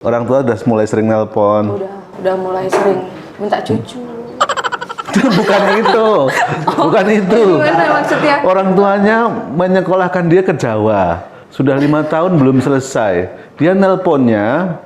Orang tua udah mulai sering nelpon. Udah mulai sering minta cucu. Bukan itu, bukan itu. Gimana maksudnya? Orang tuanya menyekolahkan dia ke Jawa. Sudah 5 tahun belum selesai. Dia nelponnya,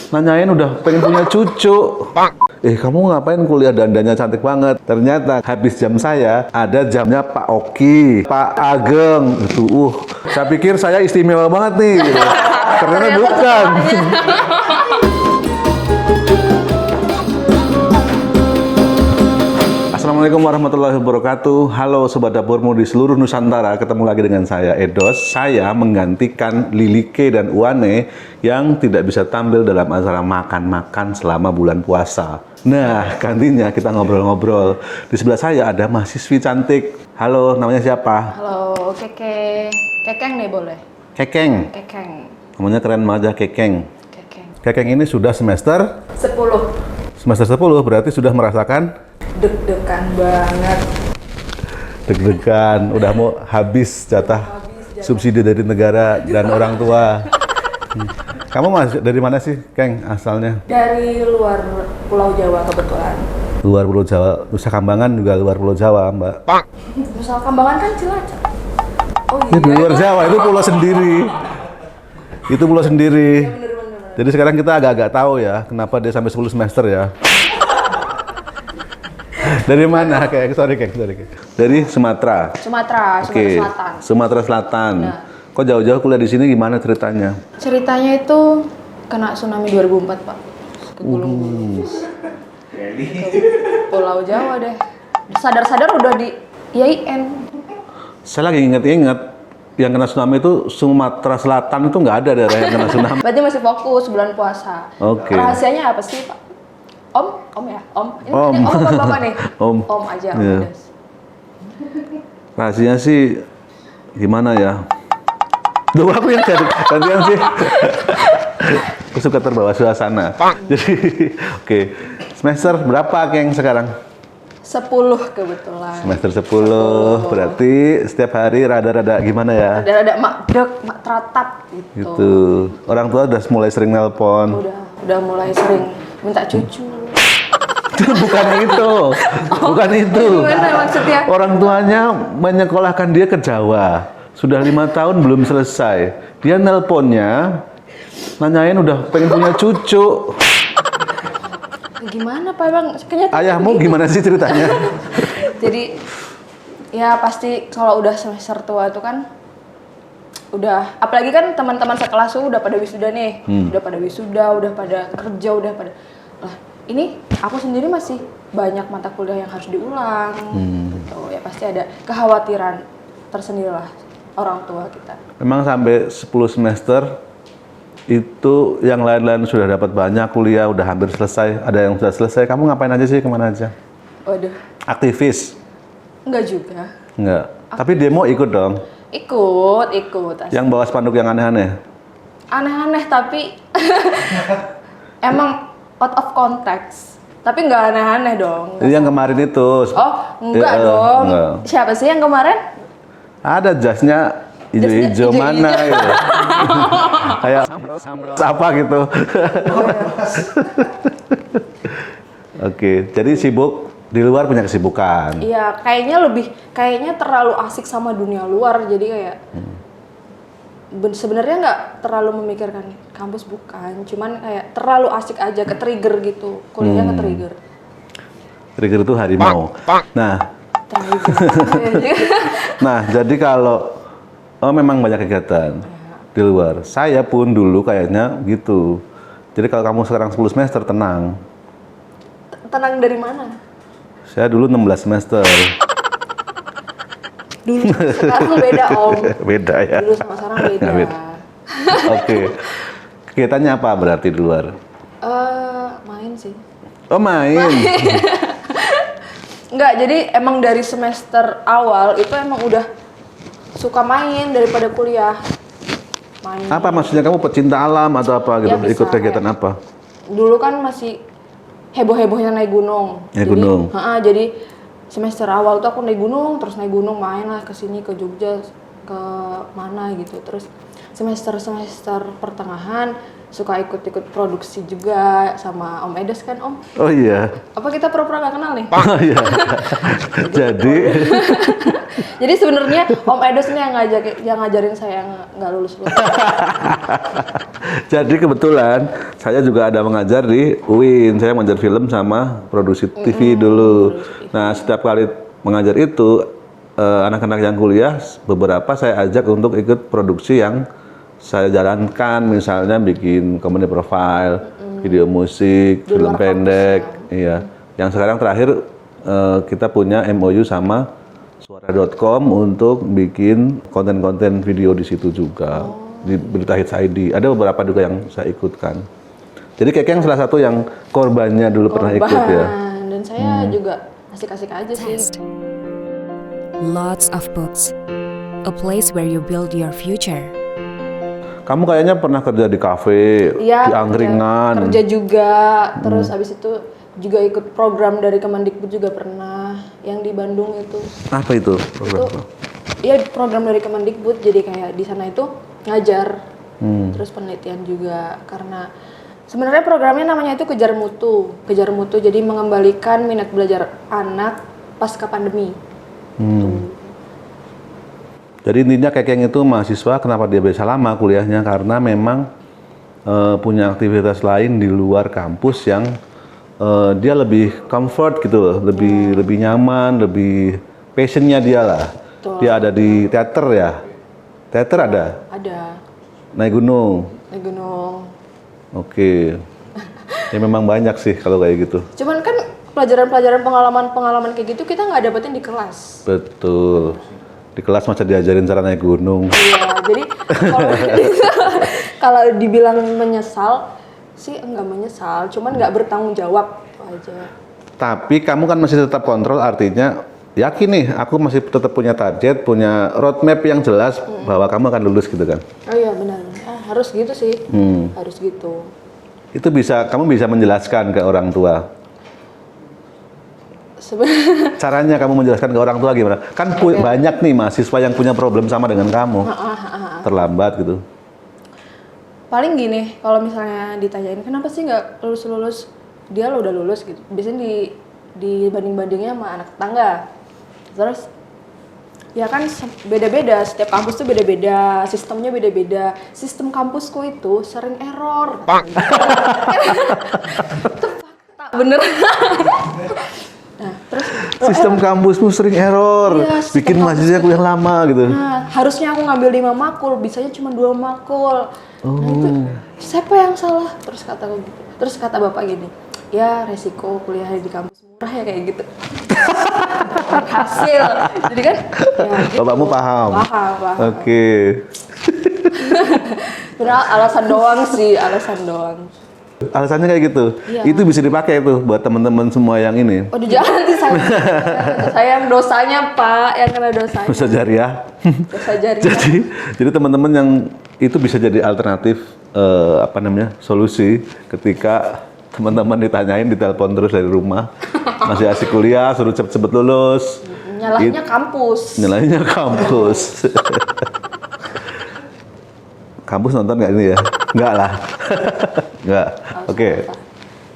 nanyain udah pengen punya cucu. Kamu ngapain kuliah dandannya cantik banget? Ternyata habis jam saya, ada jamnya Pak Oki, Pak Ageng. Itu, saya pikir saya istimewa banget nih. Gitu. Ternyata bukan. Assalamualaikum warahmatullahi wabarakatuh. Halo Sobat Dapurmu di seluruh Nusantara. Ketemu lagi dengan saya, Edos. Saya menggantikan Lilike dan Uwane yang tidak bisa tampil dalam acara makan-makan selama bulan puasa. Nah, gantinya kita ngobrol-ngobrol. Di sebelah saya ada mahasiswi cantik. Halo, namanya siapa? Halo, Keke. Kekeng nih boleh? Kekeng. Kekeng. Namanya keren banget, Kekeng. Kekeng. Kekeng ini sudah semester 10. Semester 10 berarti sudah merasakan Deg-degan banget. deg-degan, udah mau habis jatah subsidi dari negara dan orang tua. Kamu dari mana sih, Keng, asalnya? Dari luar Pulau Jawa kebetulan. Luar Pulau Jawa, Nusa Kambangan juga luar Pulau Jawa, Mbak. Nusa Kambangan kan Cilacap. Oh Ini di luar Jawa, itu pulau sendiri. Itu pulau sendiri. Bener. Jadi sekarang kita agak-agak tahu ya, kenapa dia sampai 10 semester ya. Dari mana, Keng? Sorry, Keng. Dari Sumatera. Sumatera Oke. Selatan. Sumatera Selatan. Nah. Kok jauh-jauh kuliah di sini, gimana ceritanya? Ceritanya itu kena tsunami 2004, Pak. Kegulung-gulung. Ke Pulau Jawa deh. Sadar-sadar udah di IAIN. Saya lagi inget-inget, yang kena tsunami itu Sumatera Selatan itu nggak ada daerah yang kena tsunami. Berarti masih fokus bulan puasa. Oke. Rahasianya apa sih, Pak? Om ya? Om? Ini Om. Om apa Bapak nih? Om. Om aja, Om Iya. Des. Rahasianya sih gimana ya? Duh, aku yang gantian sih. Aku suka terbawa suasana. Jadi, oke. Semester berapa, Keng, sekarang? 10 kebetulan. Semester 10, berarti setiap hari rada-rada gimana ya? Ada makdek, mak teratap gitu. Gitu. Orang tua udah mulai sering nelpon. Udah mulai sering minta cucu. Bukan itu, bukan itu. Gimana maksudnya? Orang tuanya menyekolahkan dia ke Jawa. Sudah 5 tahun belum selesai. Dia nelponnya, nanyain udah pengen punya cucu. Gimana Pak Bang? Kayaknya Ayahmu gimana sih ceritanya? Jadi ya pasti kalau udah semester tua itu kan udah, apalagi kan teman-teman sekelas tuh udah pada wisuda nih, udah pada wisuda, udah pada kerja, udah pada lah. Ini aku sendiri masih banyak mata kuliah yang harus diulang, gitu. Ya pasti ada kekhawatiran tersendiri lah orang tua kita. Memang sampai 10 semester itu yang lain-lain sudah dapat banyak kuliah, udah hampir selesai, ada yang sudah selesai. Kamu ngapain aja sih, kemana aja? Waduh, Aktivis? enggak juga. Enggak. Tapi demo ikut dong. Ikut. Yang bawa spanduk yang aneh-aneh? Aneh-aneh tapi emang out of context. Tapi nggak aneh-aneh dong. Jadi yang kemarin itu. Oh, enggak dong. Enggak. Siapa sih yang kemarin? Ada jasnya hijau-hijau Jasnya mana hijau-hijau. gitu. Kayak apa gitu. Oke, jadi sibuk di luar, punya kesibukan. Iya, kayaknya terlalu asik sama dunia luar, jadi kayak sebenarnya nggak terlalu memikirkan kampus, bukan, cuman kayak terlalu asik aja, ke trigger gitu, kuliahnya ke trigger. Trigger itu harimau. Nah, nah jadi kalau memang banyak kegiatan di luar. Saya pun dulu kayaknya gitu. Jadi kalau kamu sekarang 10 semester, tenang. Tenang dari mana? Saya dulu 16 semester. Dulu, sekarang beda Om. Beda ya. Dulu sama sekarang beda. Beda. Oke. Kegiatannya apa berarti di luar? Main sih. Oh, main. Enggak, jadi emang dari semester awal itu emang udah suka main daripada kuliah. Main. Apa maksudnya, kamu pecinta alam atau apa gitu? Ya, bisa, Ikut kegiatan kayak apa? dulu kan masih heboh-hebohnya naik gunung. Naik gunung. Jadi semester awal tuh aku naik gunung, terus naik gunung main lah ke sini, ke Jogja, ke mana gitu. Terus semester pertengahan suka ikut-ikut produksi juga sama Om Edes kan Om? Oh iya. Apa kita pura-pura nggak kenal nih? Oh iya. Jadi Jadi sebenarnya Om Edes nih yang ngajarin saya nggak lulus. jadi kebetulan saya juga ada mengajar di UIN. Saya mengajar film sama produksi TV dulu. Nah, setiap kali mengajar itu anak-anak yang kuliah beberapa saya ajak untuk ikut produksi yang saya jalankan, misalnya bikin comedy profile, video musik, Di film luar pendek, kampus, iya. Yang sekarang terakhir kita punya MOU sama suara.com untuk bikin konten-konten video di situ juga, di Berita Hits ID. Ada beberapa juga yang saya ikutkan. Jadi Kekeng salah satu yang korbannya dulu pernah ikut ya. Dan saya juga asik-asik aja sih. Lots of books. A place where you build your future. Kamu kayaknya pernah kerja di kafe, Iya, di angkringan. kerja juga, terus abis itu juga ikut program dari Kemendikbud juga pernah, yang di Bandung itu. Apa itu? Itu ya program dari Kemendikbud, jadi kayak di sana itu ngajar, terus penelitian juga, karena sebenarnya programnya namanya itu Kejar Mutu, jadi mengembalikan minat belajar anak pasca pandemi. Tuh. Jadi intinya Kekeng itu mahasiswa, kenapa dia bisa lama kuliahnya? Karena memang punya aktivitas lain di luar kampus yang dia lebih comfort gitu loh, lebih nyaman, lebih passionnya dia lah. Betul. Dia ada di teater ya? Teater ada? Ada Naik gunung? di gunung. Oke. Ya memang banyak sih kalau kayak gitu. Cuman kan pelajaran-pelajaran pengalaman kayak gitu kita nggak dapetin di kelas. Betul. Di kelas masa diajarin cara naik gunung. Iya, jadi kalau dibilang menyesal sih enggak menyesal, cuman nggak bertanggung jawab itu aja. Tapi kamu kan masih tetap kontrol, artinya yakin nih aku masih tetap punya target, punya roadmap yang jelas bahwa kamu akan lulus gitu kan. Oh iya benar. Harus gitu sih. Harus gitu. Itu kamu bisa menjelaskan ke orang tua. Caranya kamu menjelaskan ke orang tua gimana? Kan banyak nih mahasiswa yang punya problem sama dengan kamu. Terlambat gitu. Paling gini, kalau misalnya ditanyain kenapa sih nggak lulus, dia lo udah lulus gitu. Biasanya dibanding-bandingnya sama anak tetangga. Terus ya kan beda-beda, setiap kampus tuh beda-beda, sistemnya beda-beda. Sistem kampusku itu sering error. Itu fakta, bener. Nah, terus Sistem kampusmu sering error, Iya, bikin mahasiswa kuliah lama gitu. nah, harusnya aku ngambil 5 makul, bisanya cuma 2 makul. Nah, itu siapa yang salah? Terus kata bapak gini, ya resiko kuliah di kampus murah ya kayak gitu. Hasil. Jadi kan ya gitu. Bapakmu paham? Paham. Oke. Benar, alasan doang. Alasannya kayak gitu. Iya. Itu bisa dipakai tuh buat teman-teman semua yang ini. Oh, jangan sih saya yang dosanya, Pak, yang kena dosanya. Dosa jariah. Dosa jariah. Jadi teman-teman yang itu bisa jadi alternatif solusi ketika teman-teman ditanyain, ditelepon terus dari rumah, masih asik kuliah, suruh cepet-cepet lulus. Nyalahinnya kampus. Nyalahinnya kampus. Kampus nonton nggak ini ya? Nggak lah. Nggak. Oke.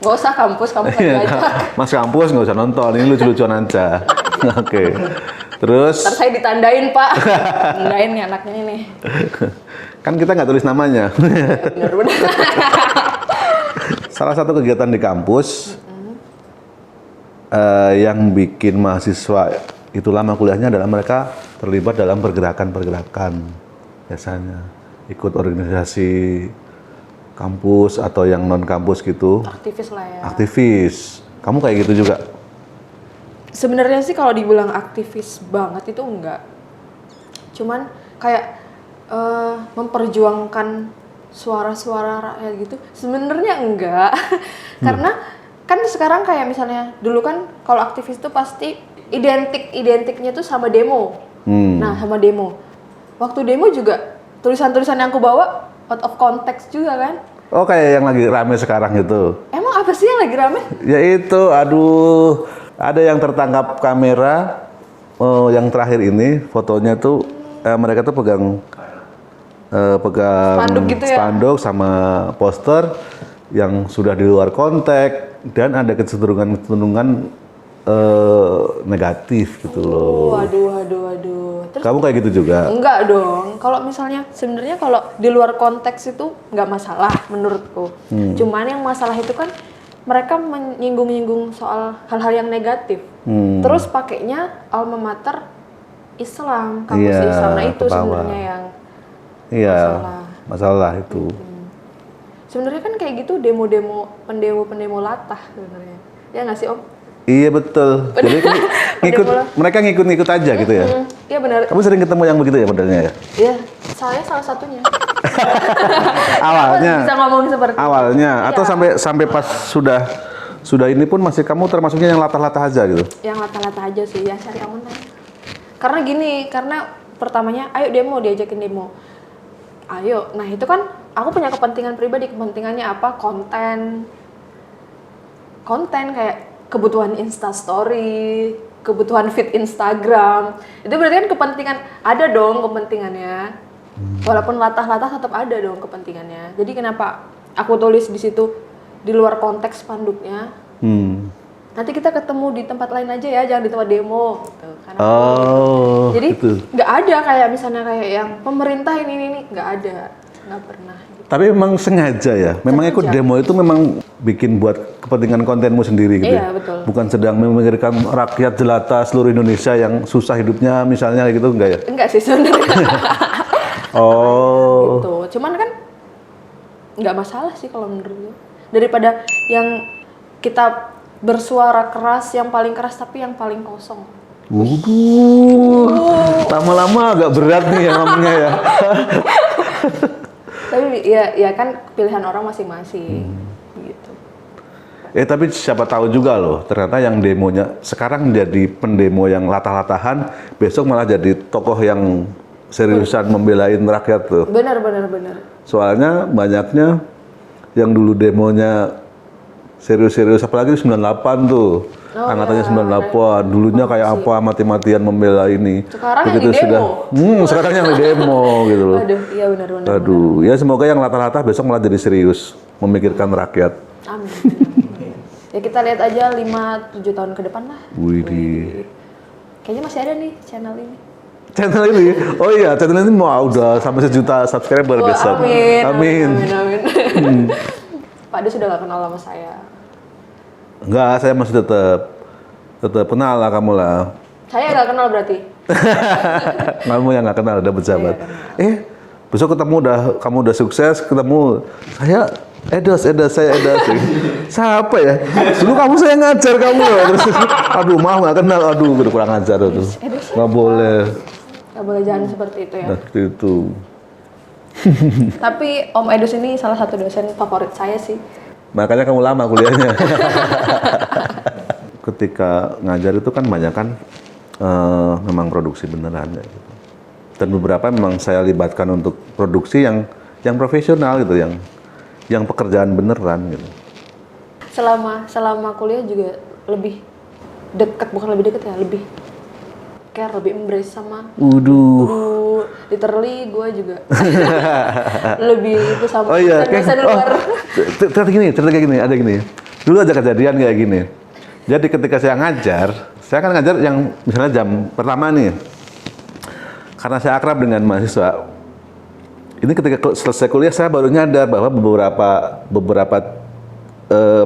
Nggak usah kampus, kamu kan aja. Mas kampus nggak usah nonton, ini lucu-lucuan aja. Oke. Terus? Ntar saya ditandain, Pak. Tandain nih anaknya ini. Kan kita nggak tulis namanya. Bener-bener. Salah satu kegiatan di kampus yang bikin mahasiswa itu lama kuliahnya adalah mereka terlibat dalam pergerakan-pergerakan. Biasanya ikut organisasi kampus atau yang non kampus gitu. Aktivis lah ya. Aktivis. Kamu kayak gitu juga? Sebenarnya sih kalau dibilang aktivis banget itu enggak. Cuman kayak memperjuangkan suara-suara rakyat gitu. Sebenarnya enggak. Karena kan sekarang kayak misalnya dulu kan kalau aktivis itu pasti identiknya tuh sama demo. Nah, sama demo. Waktu demo juga tulisan-tulisan yang aku bawa out of context juga kan. Oh, kayak yang lagi rame sekarang itu. Emang apa sih yang lagi rame? Ya itu, aduh, ada yang tertangkap kamera yang terakhir ini fotonya tuh mereka tuh pegang pegang Spanduk gitu ya? spanduk sama poster yang sudah di luar konteks dan ada kecenderungan negatif gitu loh. Waduh. Terus Kamu kayak gitu juga? enggak dong. Kalau misalnya sebenarnya kalau di luar konteks itu nggak masalah menurutku. Cuman yang masalah itu kan mereka menyinggung-nyinggung soal hal-hal yang negatif. Terus pakainya alma mater Islam, kampus Iya, Islam. Nah itu ke bawah. sebenarnya yang Iya, masalah. masalah itu. Sebenarnya kan kayak gitu pendemo latah sebenarnya. Ya nggak sih Om? Iya betul. Jadi mereka ngikut-ngikut aja gitu ya. Iya benar. Kamu sering ketemu yang begitu ya modelnya ya? Iya, saya salah satunya. Awalnya. Bisa ngomong seperti Awalnya atau Iya. sampai pas sudah ini pun masih kamu termasuknya yang latah-latah aja gitu. Yang latah-latah aja sih, ya cari aman aja. Karena gini, karena pertamanya, ayo demo, diajakin demo. Ayo, nah itu kan aku punya kepentingan pribadi, kepentingannya apa? Konten kayak kebutuhan Instastory, kebutuhan feed Instagram. Itu berarti kan kepentingan, ada dong kepentingannya. Walaupun latah-latah tetap ada dong kepentingannya. Jadi kenapa aku tulis di situ di luar konteks spanduknya? Nanti kita ketemu di tempat lain aja ya, jangan di tempat demo. Gitu. Karena jadi gitu. nggak ada kayak misalnya kayak yang pemerintah ini nggak ada, nggak pernah. Gitu. Tapi memang sengaja ya. Memang ikut demo itu memang bikin buat kepentingan kontenmu sendiri gitu. Iya, ya? betul. Bukan sedang memikirkan rakyat jelata seluruh Indonesia yang susah hidupnya misalnya gitu enggak ya? Enggak sih sebenarnya. Oh. Gitu. Cuman kan nggak masalah sih kalau menurut gue. Daripada yang kita bersuara keras, yang paling keras tapi yang paling kosong. Lama-lama agak berat nih yang ngomongnya ya. Tapi ya kan pilihan orang masing-masing. Gitu. Tapi siapa tahu juga loh, ternyata yang demonya sekarang jadi pendemo yang latah-latahan, besok malah jadi tokoh yang seriusan membelain rakyat tuh. Benar. Soalnya banyaknya yang dulu demonya serius-serius, apalagi 98 tuh. Angkatannya 98, dulunya kayak apa mati-matian membela ini. Sekarang yang Begitu di demo. sekarang yang di demo gitu loh. Aduh, iya benar. Aduh, ya semoga yang latah-latah besok malah jadi serius memikirkan rakyat. Amin. Ya kita lihat aja 5-7 tahun ke depan lah. Widih. Kayaknya masih ada nih channel ini. Channel ini, oh iya, channel ini mau udah sampai 1 juta subscriber Wah, besok. amin. Pak De sudah gak kenal sama saya. Enggak, saya masih tetap kenal lah kamu lah. Saya gak kenal berarti. Kamu yang nggak kenal udah bersahabat. Besok kamu udah sukses, ketemu saya saya Edos. Siapa ya? Dulu kamu saya ngajar kamu loh. Terus aduh maaf nggak kenal, aduh udah kurang ajar itu. Nggak boleh. Gak boleh jangan seperti itu ya. Nah, seperti itu. Tapi Om Edus ini salah satu dosen favorit saya sih. Makanya kamu lama kuliahnya. Ketika ngajar itu kan banyak kan memang produksi beneran ya. Gitu. Dan beberapa memang saya libatkan untuk produksi yang profesional gitu, yang pekerjaan beneran gitu. Selama kuliah juga lebih dekat, bukan lebih dekat ya, lebih care, lebih embrace sama. Literally gue juga lebih itu sama dosen luar. Cerita kayak gini, ada gini. Dulu ada kejadian kayak gini. Jadi ketika saya ngajar, saya kan ngajar yang misalnya jam pertama nih. Karena saya akrab dengan mahasiswa. Ini ketika selesai kuliah saya baru nyadar bahwa beberapa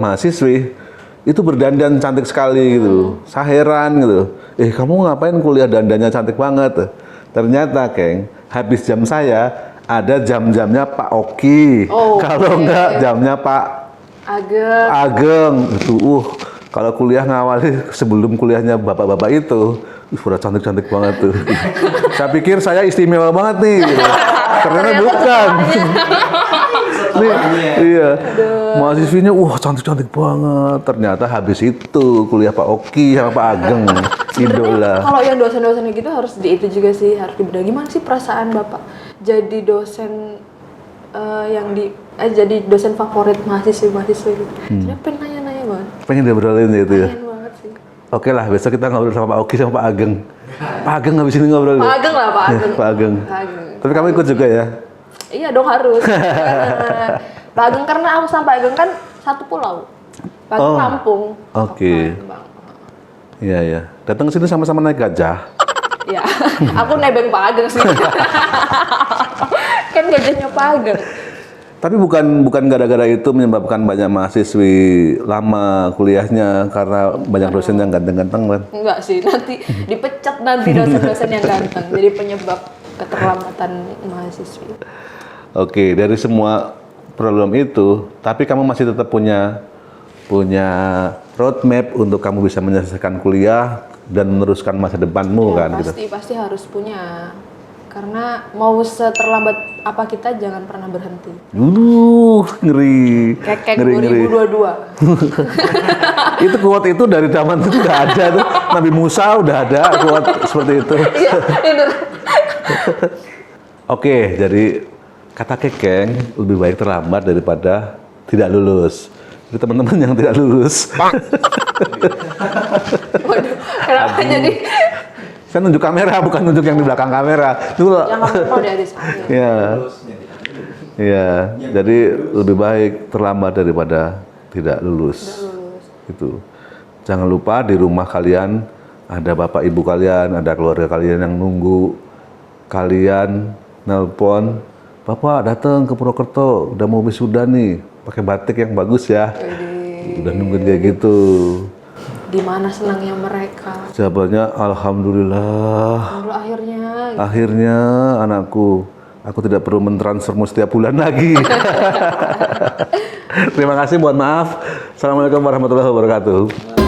mahasiswi itu berdandan cantik sekali gitu. Saya heran gitu. Kamu ngapain kuliah dandannya cantik banget? Ternyata, Keng, habis jam saya ada jam-jamnya Pak Oki. Kalau enggak jamnya Pak Ageng. Itu kalau kuliah ngawali sebelum kuliahnya bapak-bapak itu, udah cantik-cantik banget tuh. Saya pikir saya istimewa banget nih gitu. Ternyata bukan. Nih, iya. Mahasiswinya cantik-cantik banget. Ternyata habis itu kuliah Pak Oki sama Pak Ageng. Idola. Kalau yang dosen-dosen gitu harus itu juga sih, harus dibedah. Gimana sih perasaan Bapak jadi dosen jadi dosen favorit mahasiswa gitu. Saya pengen nanya-nanya banget. Pengen diobrolin itu ya. Pengen banget sih. Oke lah, besok kita ngobrol sama Pak Oki sama Pak Ageng. Pak Ageng habis ini ngobrol. Pak Ageng lah, Pak Ageng. Pak Ageng. Pak Ageng. Tapi kamu ikut juga ya? Iya dong harus. Pak Ageng karena aku sama Pak Ageng kan satu pulau. Pak Ageng Oh, Lampung. oke. Aku Palembang. Iya ya. Datang ke sini sama-sama naik gajah. Iya. Aku nebeng Pak Ageng sih. Kan gajahnya Pak Ageng. Tapi bukan gara-gara itu menyebabkan banyak mahasiswi lama kuliahnya karena banyak dosen yang ganteng-ganteng kan? Enggak sih, nanti dipecat nanti dosen-dosen yang ganteng. Jadi penyebab keterlambatan mahasiswi. Oke, dari semua problem itu, tapi kamu masih tetap punya roadmap untuk kamu bisa menyelesaikan kuliah dan meneruskan masa depanmu Ya, kan? Gitu. pasti harus punya. Karena mau seterlambat apa kita jangan pernah berhenti. Ngeri. Kekek Ngeri. 2022. Itu quote itu dari zaman itu udah ada tuh. Nabi Musa udah ada quote seperti itu. Iya, itu. Oke, jadi kata kekeng lebih baik terlambat daripada tidak lulus. Jadi teman-teman yang tidak lulus, Waduh, kenapa jadi saya nunjuk kamera bukan nunjuk yang di belakang kamera. Itu yang kamu mau dari saya? ya, ya. Jadi lebih baik terlambat daripada tidak lulus. Itu. Jangan lupa di rumah kalian ada bapak ibu kalian, ada keluarga kalian yang nunggu kalian nelpon, Bapak datang ke Purwokerto, udah mau wisuda nih, pakai batik yang bagus ya. Udah nungguin kayak gitu. Di mana senangnya mereka? Jawabannya alhamdulillah. Lalu akhirnya Akhirnya anakku, aku tidak perlu mentransfermu setiap bulan lagi. Terima kasih, mohon maaf. Assalamualaikum warahmatullahi wabarakatuh.